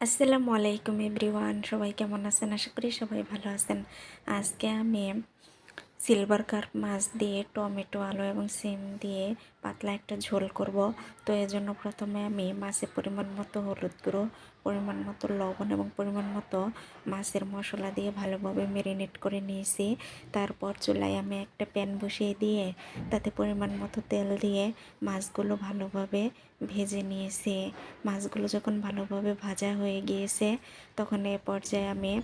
আসসালামু আলাইকুম এভরিওয়ান, সবাই কেমন আছেন? আশা করি সবাই ভালো আছেন। আজকে আমি সিলভার কার্প মাছ দিয়ে টমেটো, আলু এবং সিম দিয়ে পাতলা একটা ঝোল করব। তো এর জন্য প্রথমে আমি মাছে পরিমাণ মতো হলুদ গুঁড়ো, পরিমাণ মতো লবণ এবং পরিমাণ মতো মাছের মশলা দিয়ে ভালোভাবে ম্যারিনেট করে নিয়েছি। তারপর চুলায় আমি একটা প্যান বসিয়ে দিয়ে তাতে পরিমাণ মতো তেল দিয়ে মাছগুলো ভালোভাবে ভেজে নিয়েছি। মাছগুলো যখন ভালোভাবে ভাজা হয়ে গিয়েছে তখন এ পর্যায়ে আমি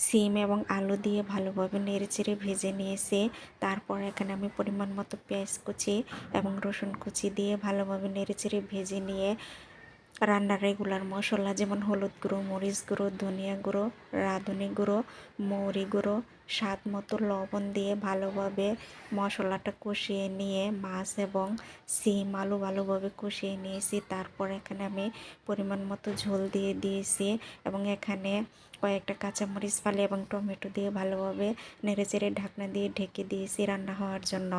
সিম এবং আলু দিয়ে ভালোভাবে নেড়েচেড়ে ভেজে নিয়েছি। তারপর এখানে আমি পরিমাণ মতো পেঁয়াজ কুচি এবং রসুন কুচি দিয়ে ভালোভাবে নেড়েচেড়ে ভেজে নিয়ে রান্নার রেগুলার মশলা যেমন হলুদ গুঁড়ো, মরিচ গুঁড়ো, ধনিয়া গুঁড়ো, রাঁধুনি গুঁড়ো, মৌরি গুঁড়ো, স্বাদ মতো লবণ দিয়ে ভালোভাবে মশলাটা কষিয়ে নিয়ে মাছ এবং সিম আলু ভালোভাবে কষিয়ে নিয়েছি। তারপর এখানে আমি পরিমাণ মতো ঝোল দিয়ে দিয়েছি এবং এখানে কয়েকটা কাঁচামরিচ ফালি এবং টমেটো দিয়ে ভালোভাবে নেড়েচেড়ে ঢাকনা দিয়ে ঢেকে দিয়েছি রান্না হওয়ার জন্য।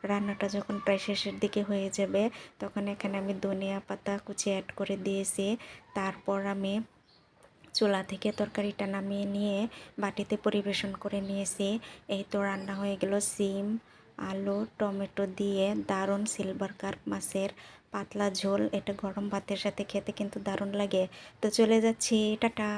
রান্নাটা যখন প্রায় শেষের দিকে হয়ে যাবে তখন এখানে আমি ধনিয়া পাতা কুচি অ্যাড করে দিয়েছি। তারপর আমি চুলা থেকে তরকারিটা নামিয়ে নিয়ে বাটিতে পরিবেশন করে নিয়েছি। এই তো রান্না হয়ে গেল সিম আলু টমেটো দিয়ে দারুণ সিলভার কার্প মাছের পাতলা ঝোল। এটা গরম ভাতের সাথে খেতে কিন্তু দারুণ লাগে। তো চলে যাচ্ছি, টাটা।